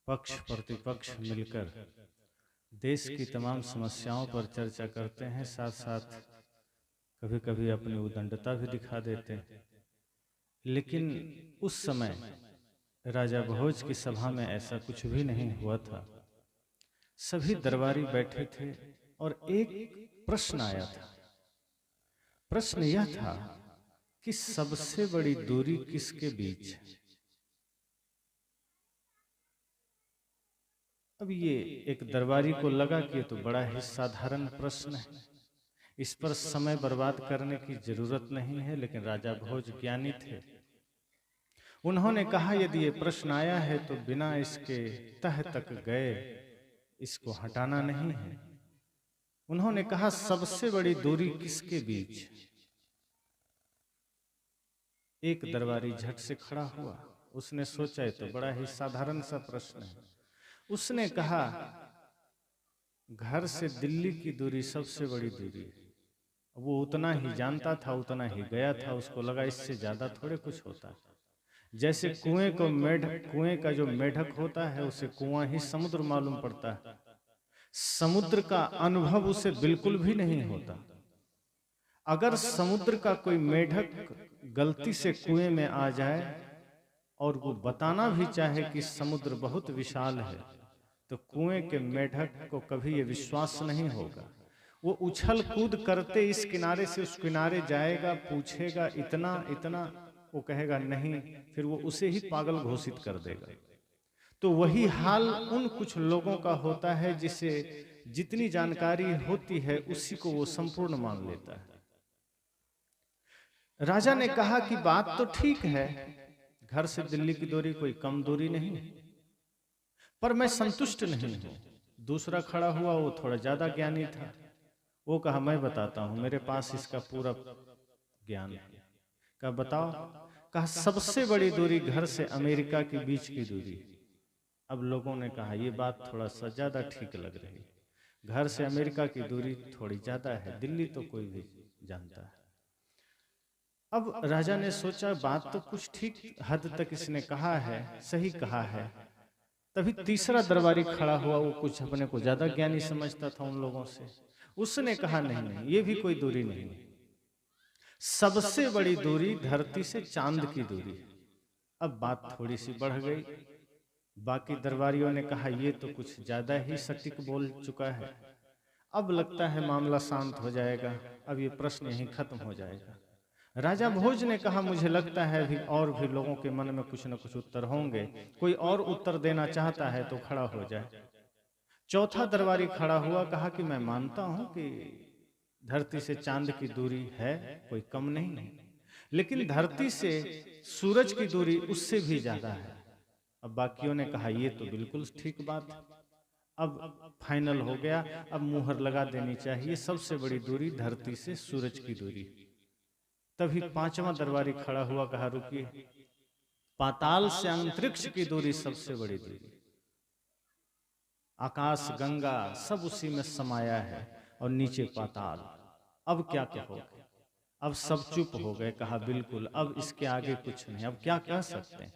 पक्ष प्रतिपक्ष मिलकर देश की तमाम समस्याओं पर चर्चा करते हैं, साथ साथ कभी कभी अपनी उदंडता भी दिखा देते हैं। लेकिन उस समय राजा भोज की सभा में ऐसा कुछ भी नहीं हुआ था। सभी दरबारी बैठे थे और एक प्रश्न आया था। प्रश्न यह था कि सबसे बड़ी दूरी किसके बीच है। अब ये एक दरबारी को लगा कि ये तो बड़ा ही साधारण प्रश्न है, इस पर समय बर्बाद करने की जरूरत नहीं है। लेकिन राजा भोज ज्ञानी थे। उन्होंने कहा यदि ये प्रश्न आया है तो बिना इसके तह तक गए इसको हटाना नहीं है। उन्होंने कहा सबसे बड़ी दूरी किसके बीच। एक दरबारी झट से खड़ा हुआ। उसने सोचा तो बड़ा ही साधारण सा प्रश्न है। उसने कहा घर से दिल्ली की दूरी सबसे बड़ी दूरी है। वो उतना ही जानता था, उतना ही गया था। उसको लगा इससे ज्यादा थोड़े कुछ होता है। जैसे कुएं का जो मेढक होता है उसे कुआं ही समुद्र मालूम पड़ता है। समुद्र का अनुभव उसे बिल्कुल भी नहीं होता। अगर समुद्र का कोई मेढक गलती से कुएं में आ जाए और वो बताना भी चाहे कि समुद्र बहुत विशाल है, तो कुएं के मेढक को कभी ये विश्वास नहीं होगा। वो उछल कूद करते इस किनारे से उस किनारे जाएगा, पूछेगा इतना इतना, वो कहेगा नहीं, फिर वो उसे ही पागल घोषित कर देगा। तो वही हाल उन कुछ लोगों का होता है जिसे जितनी जानकारी होती है उसी को वो संपूर्ण मान लेता है। राजा ने कहा कि बात तो ठीक है, घर से दिल्ली की दूरी कोई कम दूरी नहीं, पर मैं संतुष्ट नहीं हूं। दूसरा खड़ा हुआ, वो थोड़ा ज्यादा ज्ञानी था। वो कहा मैं बताता हूं, मेरे पास इसका पूरा ज्ञान है। कहा बताओ। कहा सबसे बड़ी दूरी घर से अमेरिका के बीच की दूरी। अब लोगों ने कहा ये बात थोड़ा सा ज्यादा ठीक लग रही। घर से अमेरिका की दूरी थोड़ी ज्यादा है, दिल्ली तो कोई भी जानता है। अब राजा ने सोचा बात तो कुछ ठीक हद तक इसने कहा है, सही कहा है। तभी तीसरा दरबारी खड़ा हुआ। वो कुछ अपने को ज्यादा ज्ञानी समझता था उन लोगों से। उसने कहा नहीं नहीं, ये भी कोई दूरी नहीं, सबसे बड़ी दूरी धरती से चांद की दूरी। अब बात थोड़ी सी बढ़ गई। बाकी दरबारियों ने कहा ये तो कुछ ज्यादा ही सटीक बोल चुका है, अब लगता है मामला शांत हो जाएगा, अब ये प्रश्न यहीं खत्म हो जाएगा। राजा भोज ने कहा मुझे लगता है भी और भी लोगों के मन में कुछ न कुछ उत्तर होंगे, कोई और उत्तर देना चाहता है तो खड़ा हो जाए। चौथा दरबारी खड़ा हुआ, कहा कि मैं मानता हूं कि धरती से चांद की दूरी है, कोई कम नहीं है, लेकिन धरती से सूरज की दूरी उससे भी ज्यादा है। अब बाकियों ने कहा ये तो बिल्कुल ठीक बात है, अब फाइनल हो गया, अब मुहर लगा देनी चाहिए, सबसे बड़ी दूरी धरती से सूरज की दूरी। तभी पांचवा दरबारी खड़ा हुआ, कहा रुकिए, पाताल से अंतरिक्ष की दूरी सबसे बड़ी दूरी। आकाश गंगा सब उसी में समाया है और नीचे पाताल। अब क्या कहोगे। अब सब चुप हो गए। कहा बिल्कुल, अब इसके आगे कुछ नहीं, अब क्या कह सकते हैं।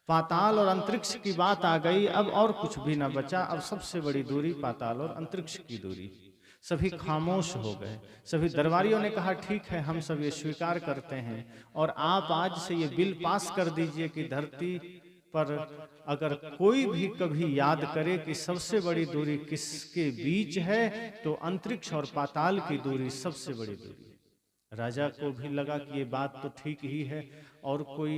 पाताल और अंतरिक्ष की बात आ गई, अब और कुछ भी ना बचा। अब सबसे बड़ी दूरी पाताल और अंतरिक्ष की दूरी। सभी खामोश हो गए। सभी दरबारियों ने कहा ठीक है, हम सब ये स्वीकार करते हैं और आप आज से ये बिल पास कर दीजिए कि धरती पर अगर कोई भी कभी याद करे कि सबसे बड़ी दूरी किसके बीच है, तो अंतरिक्ष और पाताल की दूरी सबसे बड़ी दूरी है। राजा को भी लगा कि ये बात तो ठीक ही है और कोई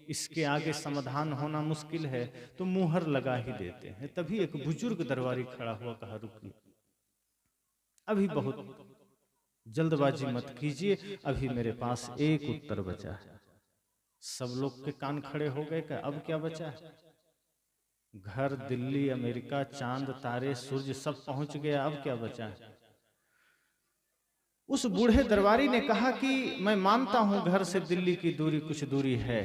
इसके आगे समाधान होना मुश्किल है, तो मुहर लगा ही देते हैं। तभी एक बुजुर्ग दरबारी खड़ा हुआ, कहा रुकिए, अभी बहुत जल्दबाजी मत कीजिए, अभी मेरे पास एक उत्तर बचा है। सब लोग के कान खड़े हो गए। क्या अब क्या बचा है। घर दिल्ली अमेरिका चांद तारे सूर्य सब पहुंच गया, अब क्या बचा है। उस बूढ़े दरबारी ने कहा कि मैं मानता हूं घर से दिल्ली की दूरी कुछ दूरी है,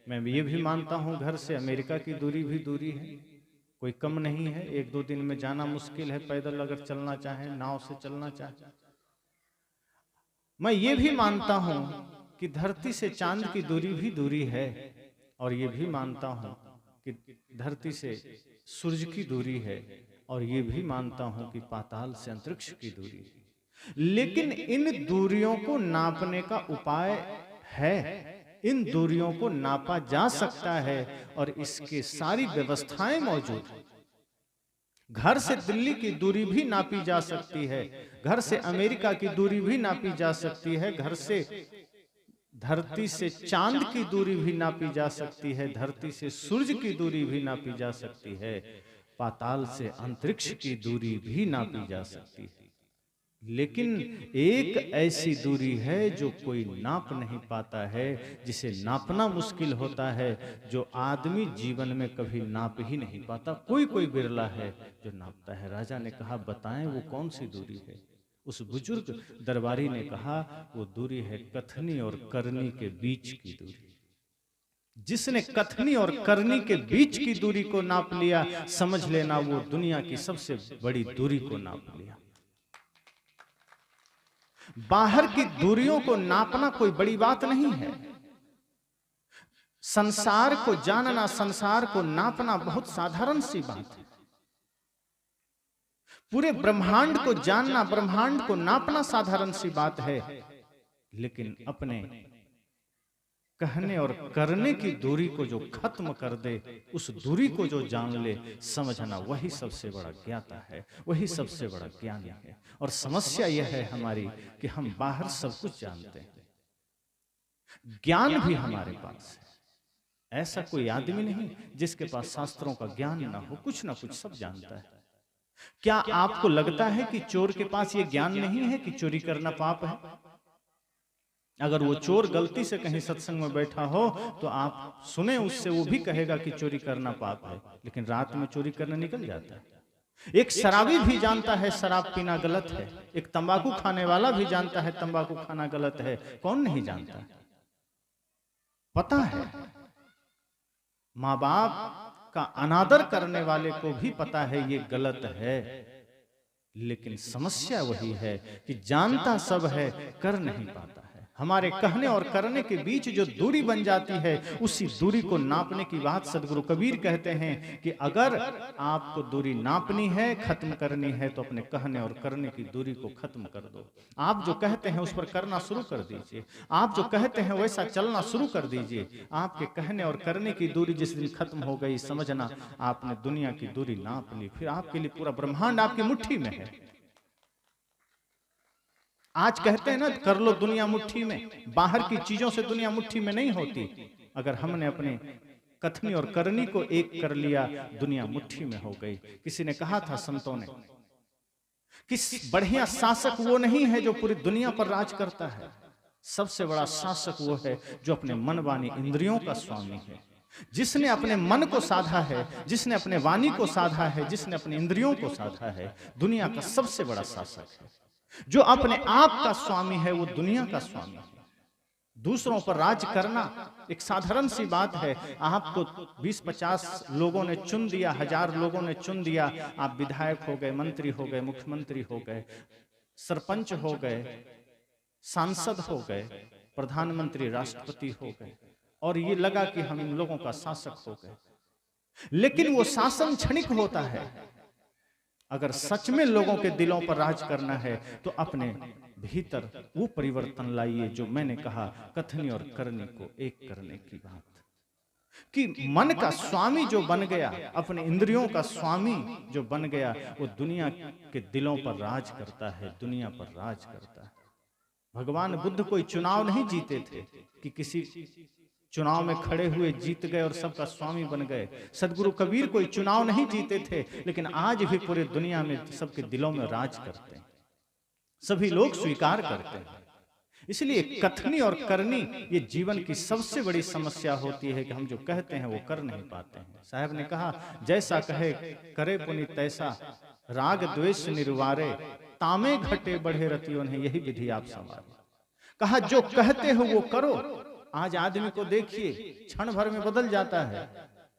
मैं ये भी मानता हूं घर से अमेरिका की दूरी भी दूरी है, कोई कम नहीं है। एक दो दिन में जाना मुश्किल है, पैदल अगर चलना चाहे, नाव से चलना चाहे। मैं ये भी मानता हूं कि धरती से चांद की दूरी भी दूरी है, और ये भी मानता हूं कि धरती से सूरज की दूरी है, और ये भी मानता हूं कि पाताल से अंतरिक्ष की दूरी है। लेकिन इन दूरियों को नापने का उपाय है, इन दूरियों को नापा जा सकता है, और इसके सारी व्यवस्थाएं मौजूद हैं। घर से दिल्ली की दूरी भी नापी जा सकती है, घर से अमेरिका की दूरी भी नापी जा सकती है, घर से धरती से चांद की दूरी भी नापी जा सकती है, धरती से सूरज की दूरी भी नापी जा सकती है, पाताल से अंतरिक्ष की दूरी भी नापी जा सकती है। लेकिन एक ऐसी दूरी है जो कोई नाप नहीं पाता है, जिसे नापना मुश्किल होता है, जो आदमी जीवन में कभी नाप ही नहीं पाता। कोई कोई बिरला है जो नापता है। राजा ने कहा, बताएं वो कौन सी दूरी है। उस बुजुर्ग दरबारी ने कहा, वो दूरी है कथनी और करनी के बीच की दूरी। जिसने कथनी और करनी के बीच की दूरी को नाप लिया, समझ लेना वो दुनिया की सबसे बड़ी दूरी को नाप लिया। बाहर की दूरियों को नापना कोई बड़ी बात नहीं है। संसार को जानना, संसार को नापना बहुत साधारण सी बात है। पूरे ब्रह्मांड को जानना, ब्रह्मांड को नापना साधारण सी बात है। लेकिन अपने कहने और करने की दूरी को जो खत्म कर दे, उस दूरी को जो जान ले, समझना वही सबसे बड़ा ज्ञाता है, वही सबसे बड़ा ज्ञानी है। और समस्या यह है हमारी कि हम बाहर सब कुछ जानते हैं, ज्ञान भी हमारे पास है। ऐसा कोई आदमी नहीं जिसके पास शास्त्रों का ज्ञान ना हो, कुछ ना कुछ सब जानता है। क्या आपको लगता है कि चोर के पास यह ज्ञान नहीं है कि चोरी करना पाप है? अगर वो चोर गलती से कहीं सत्संग में बैठा हो तो आप सुने उससे, वो भी कहेगा कि चोरी करना पाप है, लेकिन रात में चोरी करने निकल जाता है। एक शराबी भी जानता है शराब पीना गलत है, एक तंबाकू खाने वाला भी जानता है तंबाकू खाना गलत है। कौन नहीं जानता है? पता है। माँ बाप का अनादर करने वाले को भी पता है ये गलत है, लेकिन समस्या वही है कि जानता सब है, कर नहीं पाता है। हमारे कहने और करने के बीच जो दूरी बन जाती है, उसी दूरी को नापने की बात सदगुरु कबीर कहते हैं कि अगर आपको दूरी नापनी है, खत्म करनी है, तो अपने कहने और करने की दूरी को खत्म कर दो। आप जो कहते हैं उस पर करना शुरू कर दीजिए, आप जो कहते हैं वैसा चलना शुरू कर दीजिए। आपके कहने और करने की दूरी जिस दिन खत्म हो गई, समझना आपने दुनिया की दूरी नाप ली। फिर आपके लिए पूरा ब्रह्मांड आपकी मुट्ठी में है। आज कहते हैं ना, कर लो दुनिया मुट्ठी में। बाहर की चीजों से दुनिया मुट्ठी में नहीं होती। अगर हमने अपने कथनी और करनी को एक कर लिया, दुनिया मुट्ठी में हो गई। किसी ने कहा था, संतों ने, कि बढ़िया शासक वो नहीं है जो पूरी दुनिया पर राज करता है, सबसे बड़ा शासक वो है जो अपने मन वाणी इंद्रियों का स्वामी है। जिसने अपने मन को साधा है, जिसने अपने वाणी को साधा है, जिसने अपने इंद्रियों को साधा है, दुनिया का सबसे बड़ा शासक है। जो अपने आप का स्वामी है, वो दुनिया का स्वामी है। दूसरों पर राज करना एक साधारण सी बात है। आपको 20-50 लोगों ने चुन दिया, 1000 लोगों ने चुन दिया, आप विधायक हो गए, मंत्री हो गए, मुख्यमंत्री हो गए, सरपंच हो गए, सांसद हो गए, प्रधानमंत्री, राष्ट्रपति हो गए, और ये लगा कि हम इन लोगों का शासक हो गए। लेकिन वो शासन क्षणिक होता है। अगर सच में लोगों के दिलों पर राज करना है तो अपने भीतर वो परिवर्तन लाइए जो मैंने कहा, कथनी और करनी को एक करने की बात। कि मन का स्वामी जो बन गया, अपने इंद्रियों का स्वामी जो बन गया, वो दुनिया के दिलों पर राज करता है, दुनिया पर राज करता है। भगवान बुद्ध कोई चुनाव नहीं जीते थे कि किसी चुनाव में खड़े हुए जीत गए और सबका स्वामी बन गए। सदगुरु कबीर कोई चुनाव नहीं जीते थे, लेकिन आज भी पूरे दुनिया में सबके दिलों में राज करते हैं, सभी लोग स्वीकार करते हैं। इसलिए कथनी और करनी ये जीवन की सबसे बड़ी समस्या होती है कि हम जो कहते हैं वो कर नहीं पाते हैं। साहब ने कहा, जैसा कहे करे पुनि तैसा, राग द्वेष निर्वारे, तामे घटे बढ़े रतियों ने, यही विधि आप संवारे। कहा जो कहते हो वो करो। आज आदमी को देखिए, क्षण भर में बदल जाता है।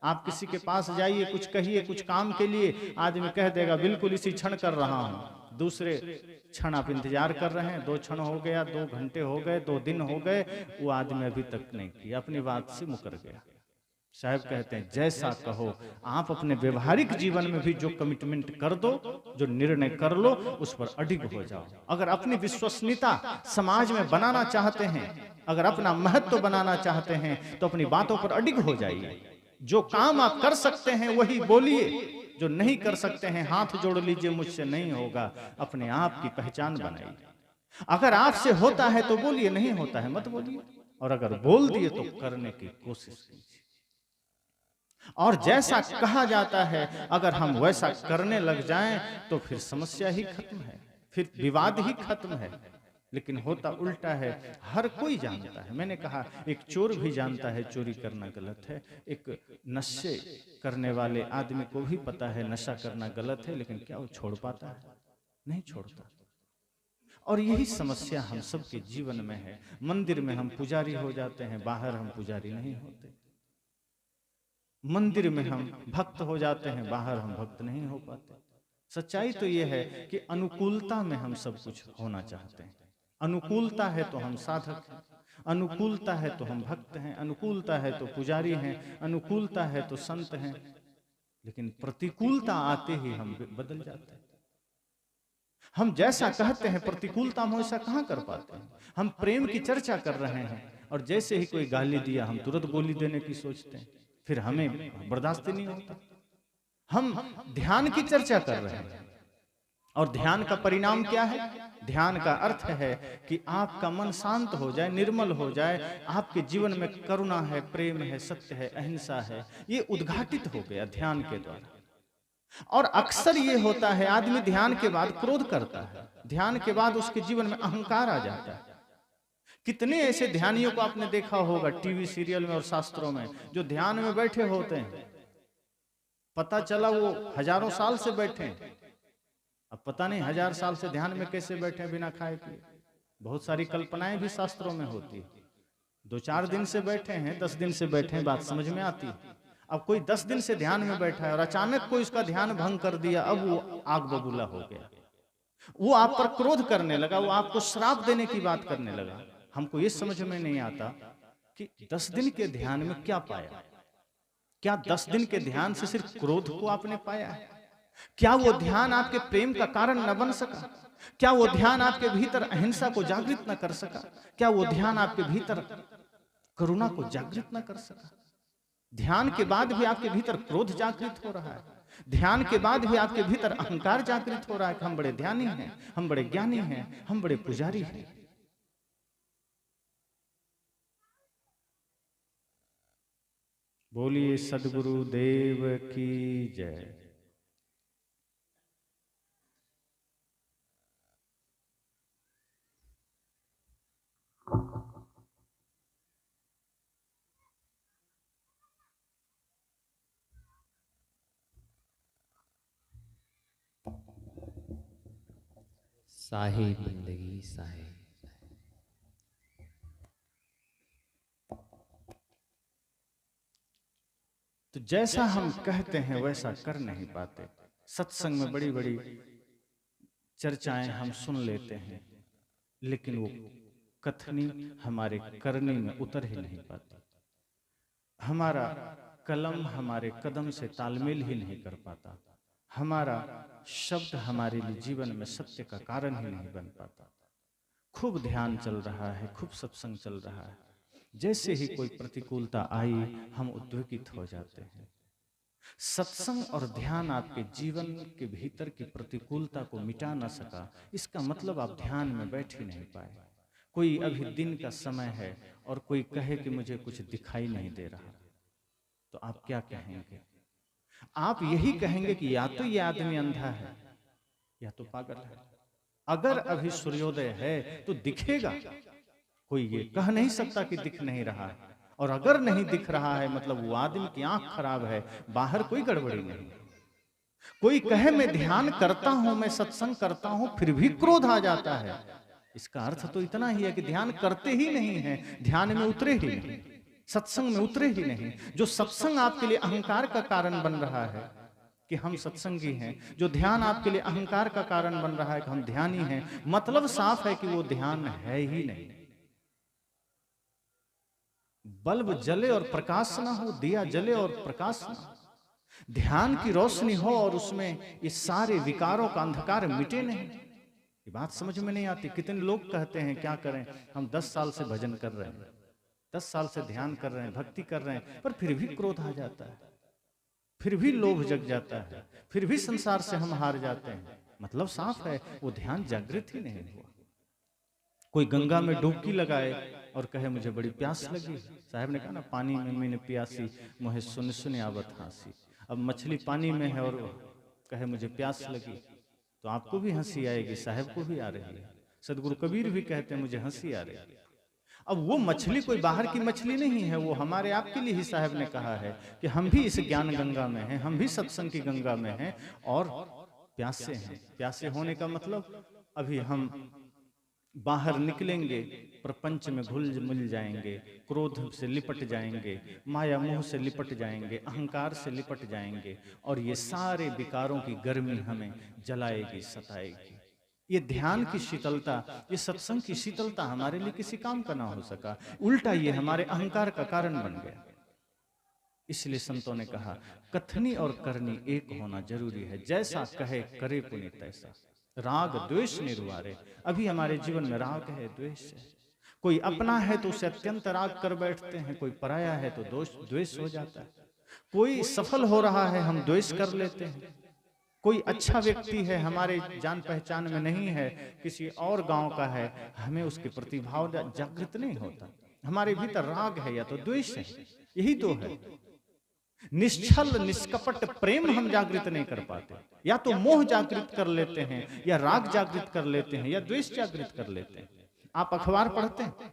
आप किसी के पास जाइए, कुछ कहिए कुछ काम के लिए, आदमी कह देगा बिल्कुल इसी क्षण कर रहा हूं। दूसरे क्षण आप इंतजार कर रहे हैं, 2 क्षण हो गया, 2 घंटे हो गए, 2 दिन हो गए, वो आदमी अभी तक नहीं किया, अपनी बात से मुकर गया। साहब कहते हैं जैसा कहो। आप अपने व्यवहारिक जीवन में भी जो कमिटमेंट कर दो, जो निर्णय कर लो, उस पर अडिग हो जाओ। अगर अपनी विश्वसनीयता समाज में बनाना चाहते हैं, अगर अपना महत्व बनाना चाहते हैं, तो अपनी बातों पर अडिग हो जाइए। जो काम आप कर सकते हैं वही बोलिए, जो नहीं कर सकते हैं हाथ जोड़ लीजिए, मुझसे नहीं होगा। अपने आप की पहचान बनाइए। अगर आपसे होता है तो बोलिए, नहीं होता है मत बोलिए, और अगर बोल दिए तो करने की कोशिश कीजिए। और जैसा कहा जाता है अगर हम वैसा करने लग जाएं तो फिर समस्या ही खत्म है, फिर विवाद ही खत्म है। लेकिन होता उल्टा है। हर कोई जानता है, मैंने कहा एक चोर भी जानता है चोरी करना गलत है, एक नशे करने वाले आदमी को भी पता है नशा करना गलत है, लेकिन क्या वो छोड़ पाता है? नहीं छोड़ता। और यही समस्या हम सबके जीवन में है। मंदिर में हम पुजारी हो जाते हैं, बाहर हम पुजारी नहीं होते। मंदिर में हम भक्त हो जाते हैं, बाहर हम भक्त नहीं हो पाते। सच्चाई तो यह है कि अनुकूलता में हम सब कुछ होना चाहते हैं। अनुकूलता है तो हम साधक हैं, अनुकूलता है तो हम भक्त हैं, अनुकूलता है तो पुजारी हैं, अनुकूलता है तो संत हैं। लेकिन प्रतिकूलता आते ही हम बदल जाते हैं। हम जैसा कहते हैं प्रतिकूलता में वैसा कहाँ कर पाते हैं। हम प्रेम की चर्चा कर रहे हैं और जैसे ही कोई गाली दिया हम तुरंत गोली देने की सोचते हैं, फिर हमें बर्दाश्त नहीं होता। हम ध्यान की चर्चा कर रहे हैं और ध्यान का परिणाम क्या है? ध्यान का अर्थ है कि आपका मन शांत हो जाए, निर्मल हो जाए, आपके जीवन में करुणा है, प्रेम है, सत्य है, अहिंसा है, ये उद्घाटित हो गया ध्यान के द्वारा। और अक्सर ये होता है आदमी ध्यान के बाद क्रोध करता है, ध्यान के बाद उसके जीवन में अहंकार आ जाता है। कितने ऐसे ध्यानियों को आपने देखा होगा टीवी सीरियल में और शास्त्रों में, जो ध्यान में बैठे होते हैं, पता चला वो हजारों साल से बैठे हैं, अब पता नहीं 1000 साल से ध्यान में कैसे बैठे बिना खाए पिए। बहुत सारी कल्पनाएं भी शास्त्रों में होती है। 2-4 दिन से बैठे हैं, 10 दिन से बैठे हैं, बात समझ में आती है। अब कोई 10 दिन से ध्यान में बैठा है और अचानक कोई उसका ध्यान भंग कर दिया, अब वो आग बबूला हो गया, वो आप पर क्रोध करने लगा, वो आपको श्राप देने की बात करने लगा। हमको ये समझ में नहीं आता कि 10 दिन के ध्यान में क्या पाया? क्या 10 दिन के ध्यान से सिर्फ क्रोध को आपने पाया है? क्या वो ध्यान आपके प्रेम का कारण न बन सका? क्या वो ध्यान आपके भीतर अहिंसा को जागृत न कर सका? क्या वो ध्यान आपके भीतर करुणा को जागृत न कर सका? ध्यान के बाद भी आपके भीतर क्रोध जागृत हो रहा है, ध्यान के बाद भी आपके भीतर अहंकार जागृत हो रहा है कि हम बड़े ध्यानी हैं, हम बड़े ज्ञानी हैं, हम बड़े पुजारी हैं। बोलिए सद्गुरु देव की जय। साहे बंदगी साहे। तो जैसा हम कहते हैं वैसा कर नहीं पाते। सत्संग में बड़ी बड़ी चर्चाएं हम सुन लेते हैं, लेकिन वो कथनी हमारे करनी में उतर ही नहीं पाती। हमारा कलम हमारे कदम से तालमेल ही नहीं कर पाता, हमारा शब्द हमारे लिए जीवन में सत्य का कारण ही नहीं बन पाता। खूब ध्यान चल रहा है, खूब सत्संग चल रहा है, जैसे ही कोई प्रतिकूलता आई हम उद्वेगित हो जाते हैं। सत्संग और ध्यान आपके जीवन के भीतर की प्रतिकूलता को मिटा न सका, इसका मतलब आप ध्यान में बैठ ही नहीं पाए। कोई अभी दिन का समय है और कोई कहे कि मुझे कुछ दिखाई नहीं दे रहा, तो आप क्या कहेंगे? आप यही कहेंगे कि या तो ये आदमी अंधा है या तो पागल है। अगर अभी सूर्योदय है तो दिखेगा, कोई ये कह नहीं सकता कि दिख नहीं रहा है। और अगर नहीं दिख रहा है मतलब वो आदमी की आंख खराब है, बाहर कोई गड़बड़ी नहीं। कोई कहे मैं ध्यान करता हूं, मैं सत्संग करता हूं, फिर भी क्रोध आ जाता है, इसका अर्थ तो इतना ही है कि ध्यान करते ही नहीं है, ध्यान में उतरे ही नहीं, सत्संग में उतरे ही नहीं। जो सत्संग आपके लिए अहंकार का कारण बन रहा है कि हम सत्संगी हैं, जो ध्यान आपके लिए अहंकार का कारण बन रहा है कि हम ध्यानी हैं, मतलब साफ है कि वो ध्यान है ही नहीं। बल्ब जले और प्रकाश ना हो, दिया जले और प्रकाश ना हो, ध्यान की रोशनी हो और उसमें ये सारे विकारों का अंधकार मिटे नहीं। ये बात समझ में नहीं आती। कितने लोग कहते हैं क्या करें, हम 10 साल से भजन कर रहे हैं, 10 साल से ध्यान कर रहे हैं, भक्ति कर रहे हैं, पर फिर भी क्रोध आ जाता है, फिर भी लोभ जग जाता है, फिर भी संसार से हम हार जाते हैं। मतलब साफ है, वो ध्यान जागृत ही नहीं हुआ। कोई गंगा में डुबकी लगाए और कहे मुझे बड़ी प्यास लगी, साहब ने कहा ना, पानी में मैंने प्यासी मुझे सुन सुन आवत हंसी। अब मछली पानी में है और कहे मुझे प्यास लगी, तो आपको भी हंसी आएगी, साहब को भी आ रही है। सदगुरु कबीर भी कहते हैं मुझे हंसी आ रही है। अब वो मछली कोई बाहर की मछली नहीं है, वो हमारे आप के लिए ही साहब ने कहा है कि हम भी इस ज्ञान गंगा में हैं, हम भी सत्संग की गंगा में हैं और प्यासे हैं। प्यासे होने का मतलब अभी हम बाहर निकलेंगे, प्रपंच में घुल मिल जाएंगे, क्रोध से लिपट जाएंगे, माया मोह से लिपट जाएंगे, अहंकार से लिपट जाएंगे, और ये सारे विकारों की गर्मी हमें जलाएगी, सताएगी। ये ध्यान की शीतलता, ये सत्संग की शीतलता हमारे लिए किसी काम का ना हो सका, उल्टा ये हमारे अहंकार का कारण बन गया। इसलिए संतों ने कहा कथनी और करनी एक होना जरूरी है, जैसा कहे करे पुनि तैसा। राग द्वेष निर्वारे। अभी हमारे जीवन में राग है, द्वेष है। कोई अपना है तो उसे अत्यंत राग कर बैठते हैं, कोई पराया है तो द्वेष हो जाता है। कोई सफल हो रहा है, हम द्वेष कर लेते हैं। कोई अच्छा व्यक्ति है, हमारे जान पहचान में नहीं है, किसी और गांव का है, हमें उसके प्रति भाव जागृत नहीं होता। हमारे भीतर राग है या तो द्वेष है, यही तो है। निश्चल निष्कपट प्रेम हम जागृत नहीं कर पाते, या तो मोह जागृत कर लेते हैं, या राग जागृत कर लेते हैं, या द्वेष जागृत कर लेते हैं। आप अखबार पढ़ते हैं,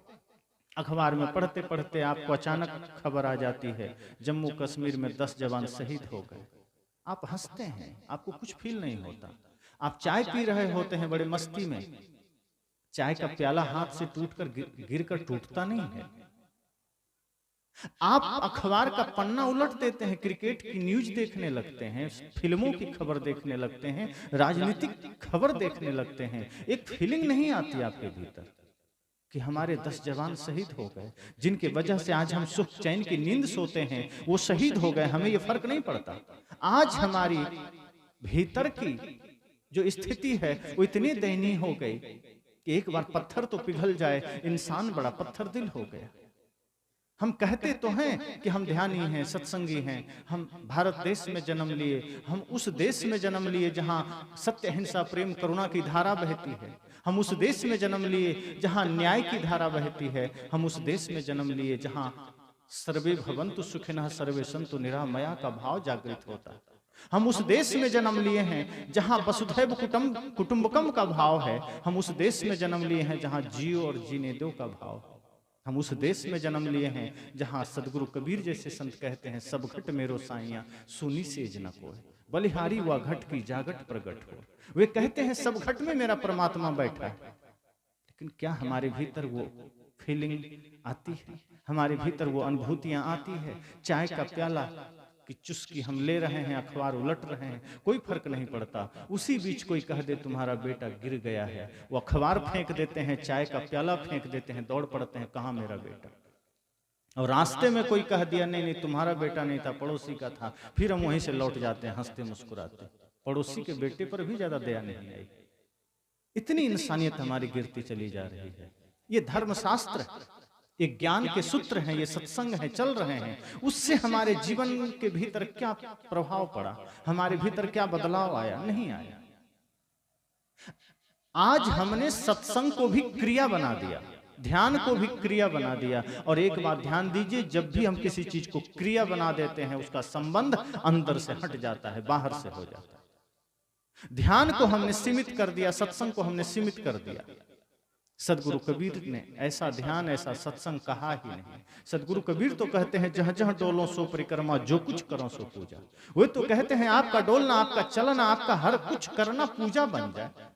अखबार में पढ़ते पढ़ते आपको अचानक खबर आ जाती है जम्मू कश्मीर में 10 जवान शहीद हो गए। आप हंसते हैं, आपको कुछ फील नहीं होता। आप चाय पी रहे होते हैं बड़े मस्ती में, चाय का प्याला हाथ से टूटकर गिरकर टूटता नहीं है। आप अखबार का पन्ना उलट देते हैं, क्रिकेट की न्यूज देखने लगते हैं, फिल्मों की खबर देखने लगते हैं, राजनीतिक खबर देखने लगते हैं। एक फीलिंग नहीं आती आपके भीतर कि हमारे 10 जवान शहीद हो गए, जिनके वजह से आज हम सुख चैन की नींद सोते हैं, वो शहीद हो गए, हमें ये फर्क नहीं पड़ता। आज हमारी भीतर की जो स्थिति है वो इतनी दयनीय हो गई कि एक बार पत्थर तो पिघल जाए, इंसान बड़ा पत्थर दिल हो गया। हम कहते तो हैं कि हम ध्यानी हैं, सत्संगी हैं, हम भारत देश में जन्म लिए, हम उस देश में जन्म लिए जहां सत्य अहिंसा प्रेम करुणा की धारा बहती है, हम उस देश में जन्म लिए जहां न्याय की धारा बहती है, हम उस देश में जन्म लिए जहां सर्वे भवन्तु सुखिनः सर्वे सन्तु निरामया का भाव जागृत होता है। हम उस देश में जन्म लिए हैं जहां वसुधैव कुटुंबकम का भाव है, हम उस देश में जन्म लिए हैं जहां जियो और जीने दो का भाव है। हम उस देश में जन्म लिए हैं जहां सदगुरु कबीर जैसे संत कहते हैं सब घट मेरो साइया सुनी सेज न कोय, बलिहारी हुआ घट की जागट प्रगट हो। वे कहते हैं सब घट में मेरा परमात्मा बैठा है, लेकिन क्या हमारे भीतर वो फीलिंग आती है, हमारे भीतर वो अनुभूतियां आती है? चाय का प्याला की चुस्की हम ले रहे हैं, अखबार उलट रहे हैं, कोई फर्क नहीं पड़ता। उसी बीच कोई कह दे तुम्हारा बेटा गिर गया है, वो अखबार फेंक देते हैं, चाय का प्याला फेंक देते हैं, दौड़ पड़ते हैं कहाँ मेरा बेटा। और रास्ते में कोई कह दिया नहीं नहीं तुम्हारा बेटा नहीं था, पड़ोसी का था, फिर हम वहीं से लौट जाते हैं हंसते मुस्कुराते। पड़ोसी के बेटे पर भी ज्यादा दया नहीं आई। इतनी इंसानियत हमारी गिरती चली जा रही है। ये धर्मशास्त्र है, ये ज्ञान के सूत्र हैं, ये सत्संग है, चल रहे हैं, उससे हमारे जीवन के भीतर क्या प्रभाव पड़ा, हमारे भीतर क्या बदलाव आया? नहीं आया। आज हमने सत्संग को भी क्रिया बना दिया, ध्यान को भी क्रिया बना दिया। और एक बात ध्यान दीजिए, जब भी हम किसी चीज को क्रिया बना देते हैं उसका संबंध अंदर से हट जाता है, बाहर से हो जाता है। ध्यान को हमने सीमित कर दिया, सत्संग को हमने सीमित कर दिया। सदगुरु कबीर ने ऐसा ध्यान ऐसा सत्संग कहा ही नहीं। सदगुरु कबीर तो कहते हैं जहां जहां डोलो सो परिक्रमा, जो कुछ करो सो पूजा। वे तो कहते हैं आपका डोलना, आपका चलना, आपका हर कुछ करना पूजा बन जाए।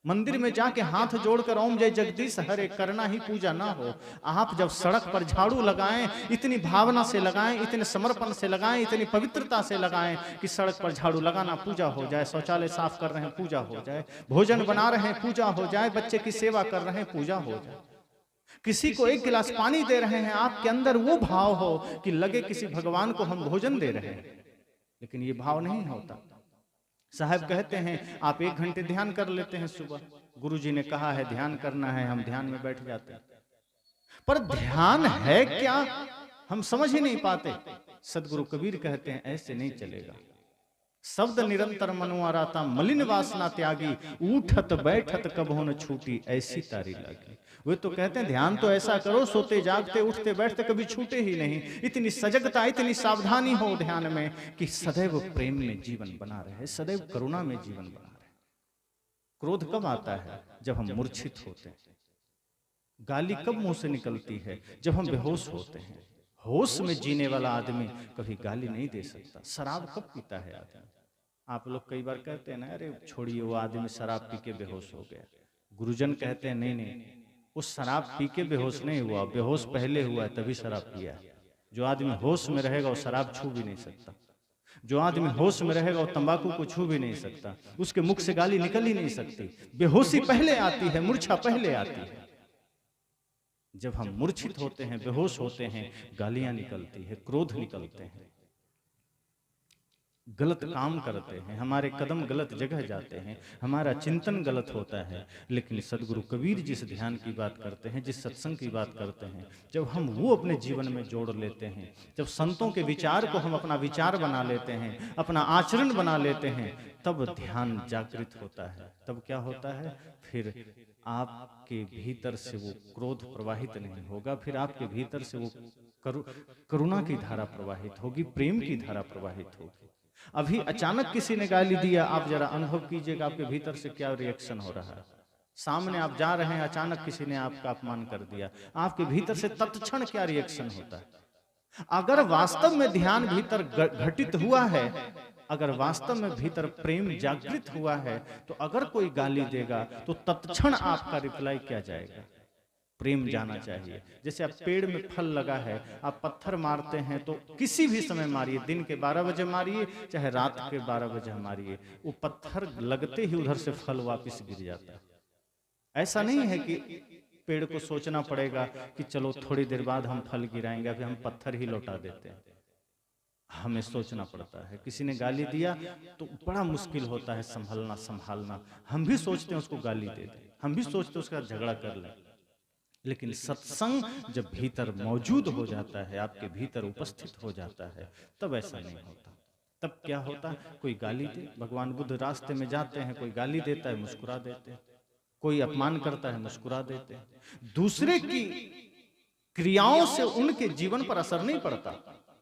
मंदिर में जाके हाथ जोड़कर ओम जय जगदीश हरे करना ही पूजा ना हो। आप जब सड़क पर झाड़ू लगाएं, इतनी भावना से लगाएं, इतने समर्पण से लगाएं, इतनी पवित्रता से लगाएं कि सड़क पर झाड़ू लगाना पूजा हो जाए, शौचालय साफ कर रहे हैं पूजा हो जाए, भोजन बना रहे हैं पूजा हो जाए, बच्चे की सेवा कर रहे हैं पूजा हो जाए। किसी को एक गिलास पानी दे रहे हैं, आपके अंदर वो भाव हो कि लगे किसी भगवान को हम भोजन दे रहे हैं, लेकिन ये भाव नहीं होता। साहब कहते हैं आप 1 घंटे ध्यान कर लेते हैं सुबह, गुरुजी ने कहा है ध्यान करना है, हम ध्यान में बैठ जाते हैं, पर ध्यान है क्या हम समझ ही नहीं पाते। सदगुरु कबीर कहते हैं ऐसे नहीं चलेगा। शब्द निरंतर मनवाराता मलिन वासना त्यागी, उठत बैठत कबो न छूटी ऐसी तारी लागी। वे तो कहते हैं ध्यान तो ऐसा करो सोते जागते उठते बैठते कभी छूटे ही नहीं। इतनी सजगता इतनी सावधानी हो ध्यान में कि सदैव प्रेम में जीवन बना रहे, सदैव करुणा में जीवन बना रहे। क्रोध कब आता है? जब हम मूर्छित होते हैं। गाली कब मुंह से निकलती है? जब हम बेहोश होते हैं। होश में जीने वाला आदमी कभी गाली नहीं दे सकता। शराब कब पीता है आदमी? आप लोग कई बार कहते हैं ना, अरे छोड़िए वो आदमी शराब पी के बेहोश हो गया। गुरुजन कहते हैं नहीं नहीं, वो शराब पी के बेहोश नहीं हुआ, बेहोश पहले हुआ है तभी शराब पिया है। जो आदमी होश में रहेगा वो शराब छू भी नहीं सकता। जो आदमी होश में रहेगा वो तंबाकू को छू भी नहीं सकता। उसके मुख से गाली निकल ही नहीं सकती। बेहोशी पहले आती है, मूर्छा पहले आती है। जब हम मूर्छित होते हैं, बेहोश होते हैं, गालियां निकलती है, क्रोध निकलते हैं, गलत काम करते हैं, हमारे कदम गलत जगह जाते हैं, हमारा चिंतन गलत होता है। लेकिन सदगुरु कबीर जिस ध्यान की बात करते हैं, जिस सत्संग की बात करते हैं, जब हम वो अपने जीवन में जोड़ लेते हैं, जब संतों के विचार को हम अपना विचार बना लेते हैं, अपना आचरण बना लेते हैं, तब ध्यान जागृत होता है। तब क्या होता है? फिर आपके भीतर से वो क्रोध प्रवाहित नहीं होगा, फिर आपके भीतर से वो करुणा की धारा प्रवाहित होगी, प्रेम की धारा प्रवाहित होगी। अभी अचानक किसी ने गाली दिया, आप जरा अनुभव कीजिएगा आपके भीतर से क्या रिएक्शन हो रहा है। सामने आप जा रहे हैं, अचानक किसी ने आपका अपमान कर दिया, आपके भीतर से तत्क्षण क्या रिएक्शन होता है। अगर वास्तव में ध्यान भीतर घटित हुआ है, अगर वास्तव में भीतर प्रेम जागृत हुआ है, तो अगर कोई गाली देगा तो तत्क्षण आपका रिप्लाई क्या जाएगा? प्रेम जाना चाहिए। जैसे आप पेड़ में फल लगा है, आप पत्थर मारते हैं तो किसी भी समय मारिए, दिन के 12 बजे मारिए चाहे रात के 12 बजे मारिए, वो पत्थर लगते ही उधर से फल वापस गिर जाता है। ऐसा नहीं है कि पेड़ को सोचना पड़ेगा कि चलो थोड़ी देर बाद हम फल गिराएंगे, अभी हम पत्थर ही लौटा देते हैं। हमें सोचना पड़ता है। किसी ने गाली दिया तो बड़ा मुश्किल होता है संभालना। हम भी सोचते हैं उसको गाली दे दें, हम भी सोचते हैं उसका झगड़ा कर लें, लेकिन सत्संग जब भीतर मौजूद हो जाता है, आपके भीतर उपस्थित हो जाता है, तब ऐसा नहीं होता। तब क्या होता है? कोई गाली दे, भगवान बुद्ध रास्ते में जाते हैं, कोई गाली देता है मुस्कुरा देते हैं, कोई अपमान करता है मुस्कुरा देते हैं। दूसरे की क्रियाओं से उनके जीवन पर असर नहीं पड़ता।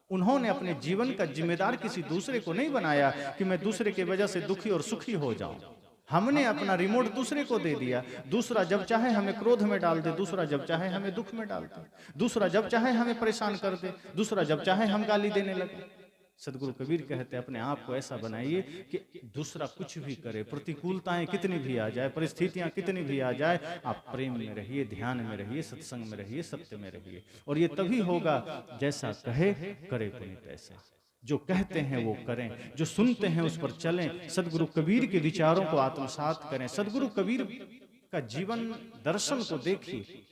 उन्होंने अपने जीवन का जिम्मेदार किसी दूसरे को नहीं बनाया कि मैं दूसरे की वजह से दुखी और सुखी हो जाऊं। हमने अपना रिमोट दूसरे को दे दिया। दूसरा जब चाहे हमें क्रोध में डाल दे, दूसरा जब चाहे हमें दुख में डाल दे, दूसरा जब चाहे हमें परेशान कर दे, दूसरा जब चाहे हम गाली देने लगे। सदगुरु कबीर कहते हैं अपने आप को ऐसा बनाइए कि दूसरा कुछ भी करे, प्रतिकूलताएं कितनी भी आ जाए, परिस्थितियां कितनी भी आ जाए, आप प्रेम में रहिए, ध्यान में रहिए, सत्संग में रहिए, सत्य में रहिए। और ये तभी होगा जैसा कहे करे पुनीत ऐसा। जो कहते हैं वो करें, जो सुनते हैं उस पर चलें, सदगुरु कबीर के विचारों को आत्मसात करें। सदगुरु कबीर का जीवन दर्शन को देखिए।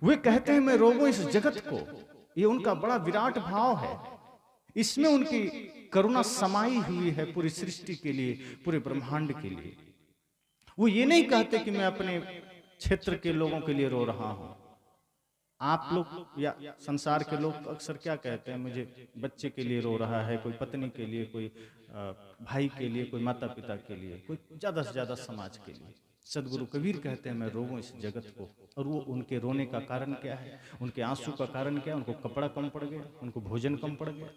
वे कहते हैं मैं रोगों इस जगत को, ये उनका बड़ा विराट भाव है। इसमें उनकी करुणा समाई हुई है पूरी सृष्टि के लिए, पूरे ब्रह्मांड के लिए। वो ये नहीं कहते कि मैं अपने क्षेत्र के लोगों के लिए रो रहा हूं। आप लोग या संसार के लोग अक्सर क्या कहते हैं, मुझे बच्चे के लिए रो रहा है, कोई पत्नी के लिए, कोई भाई के लिए, कोई माता पिता के लिए, कोई ज्यादा से ज्यादा समाज के लिए। सदगुरु कबीर कहते हैं मैं रोऊं इस जगत को। और वो उनके रोने का कारण क्या है? उनके आंसू का कारण क्या है? उनको कपड़ा कम पड़ गया, उनको भोजन कम पड़ गया,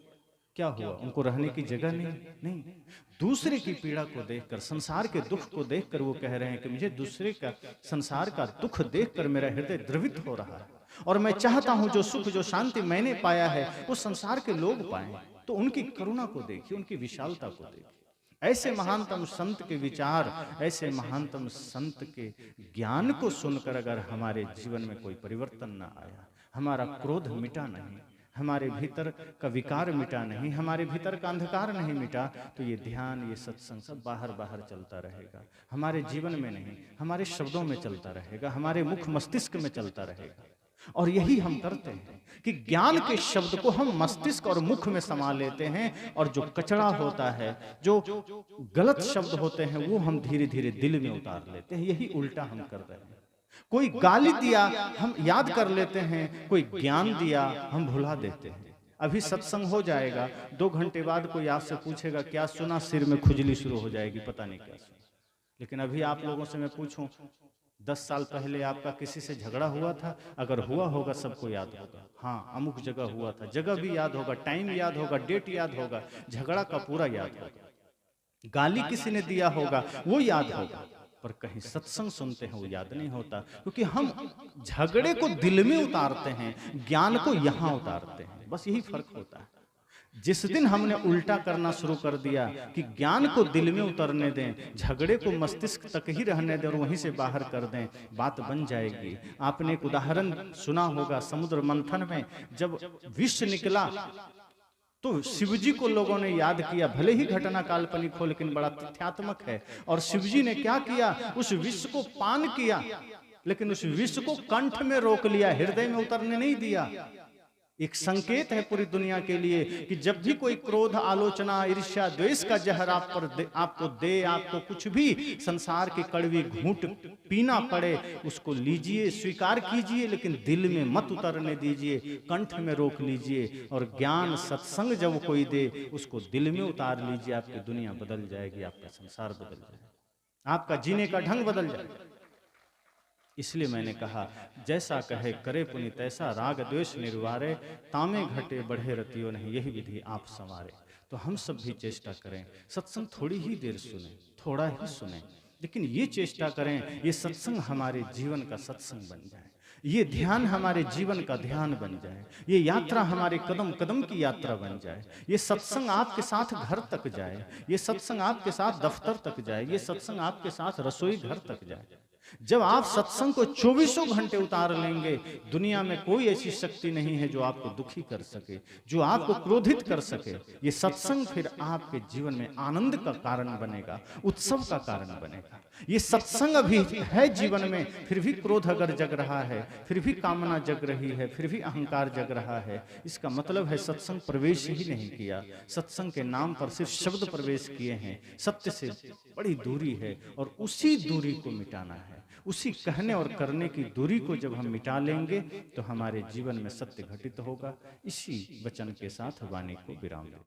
क्या हुआ? उनको रहने की जगह नहीं। दूसरे की पीड़ा को देखकर, संसार के दुख को देखकर वो कह रहे हैं कि मुझे दूसरे का, संसार का दुख देखकर मेरा हृदय द्रवित हो रहा है और मैं चाहता हूं जो सुख जो शांति मैंने पाया है वो संसार के लोग पाएं। तो उनकी करुणा को देखिए, उनकी विशालता को देखिए। ऐसे महानतम संत के विचार, ऐसे महानतम संत के ज्ञान को सुनकर अगर हमारे जीवन में कोई परिवर्तन ना आया, हमारा क्रोध मिटा नहीं, हमारे भीतर का विकार मिटा नहीं, हमारे भीतर का अंधकार नहीं मिटा, तो ये ध्यान, ये सत्संग सब बाहर बाहर चलता रहेगा, हमारे जीवन में नहीं, हमारे शब्दों में चलता रहेगा, हमारे मुख मस्तिष्क में चलता रहेगा। और यही हम करते हैं कि ज्ञान के शब्द को हम मस्तिष्क और मुख में समा लेते हैं, और जो कचरा होता है, जो गलत शब्द होते हैं, वो हम धीरे धीरे दिल में उतार लेते हैं। यही उल्टा हम कर रहे हैं। कोई गाली दिया हम याद कर लेते हैं, कोई ज्ञान दिया हम भुला देते हैं। अभी सत्संग हो जाएगा, 2 घंटे बाद कोई आपसे पूछेगा क्या सुना, सिर में खुजली शुरू हो जाएगी, पता नहीं क्या सुना। लेकिन अभी आप लोगों से मैं पूछूं, 10 साल पहले आपका किसी से झगड़ा हुआ था? अगर हुआ होगा सबको याद होगा, हाँ अमुक जगह हुआ था, जगह भी याद होगा, टाइम याद होगा, डेट याद होगा, झगड़ा का पूरा याद होगा। गाली किसी ने दिया होगा वो याद होगा, पर कहीं सत्संग सुनते हैं वो याद नहीं होता, क्योंकि हम झगड़े को दिल में उतारते हैं, ज्ञान को यहाँ उतारते हैं। बस यही फर्क होता है। जिस दिन हमने उल्टा करना शुरू कर दिया कि ज्ञान को दिल में उतरने दें, झगड़े को मस्तिष्क तक ही रहने दें और वहीं से बाहर कर दें, बात बन जाएगी। आपने एक उदाहरण सुना होगा, समुद्र मंथन में जब विष निकला तो शिवजी को लोगों ने याद किया, भले ही घटना काल्पनिक हो लेकिन बड़ा तथ्यात्मक है। और शिवजी ने क्या किया, उस विष को पान किया, लेकिन उस विष को कंठ में रोक लिया, हृदय में उतरने नहीं दिया। एक संकेत है पूरी दुनिया के लिए कि जब भी कोई क्रोध, आलोचना, ईर्ष्या, द्वेष का जहर आपको दे, आपको कुछ भी संसार की कड़वी घूंट पीना पड़े, उसको लीजिए, स्वीकार कीजिए, लेकिन दिल में मत उतरने दीजिए, कंठ में रोक लीजिए। और ज्ञान सत्संग जब कोई दे, उसको दिल में उतार लीजिए। आपकी दुनिया बदल जाएगी, आपका संसार बदल जाएगा, आपका जीने का ढंग बदल जाएगा। इसलिए मैंने कहा, जैसा कहे करे पुनि तैसा, राग द्वेष निर्वारे, तामे घटे बढ़े रतियो नहीं, यही विधि आप संवारे। तो हम सब भी चेष्टा करें, सत्संग थोड़ी ही देर सुने, थोड़ा ही सुने, लेकिन ये चेष्टा करें ये सत्संग हमारे जीवन का सत्संग बन जाए, ये ध्यान हमारे जीवन का ध्यान बन जाए, ये यात्रा हमारे कदम कदम की यात्रा बन जाए, ये सत्संग आपके साथ घर तक जाए, ये सत्संग आपके साथ दफ्तर तक जाए, ये सत्संग आपके साथ रसोई घर तक जाए। जब आप सत्संग को 24 घंटे उतार लेंगे, दुनिया में कोई ऐसी शक्ति नहीं है जो आपको दुखी कर सके, जो आपको क्रोधित कर सके। ये सत्संग फिर आपके जीवन में आनंद का कारण बनेगा, उत्सव का कारण बनेगा। ये सत्संग अभी है जीवन में, फिर भी क्रोध अगर जग रहा है, फिर भी कामना जग रही है, फिर भी अहंकार जग रहा है, इसका मतलब है सत्संग प्रवेश ही नहीं किया। सत्संग के नाम पर सिर्फ शब्द प्रवेश किए हैं, सत्य से बड़ी दूरी है, और उसी दूरी को मिटाना है। उसी कहने और करने की दूरी को जब हम मिटा लेंगे तो हमारे जीवन में सत्य घटित होगा। इसी वचन के साथ वाणी को विराम दें।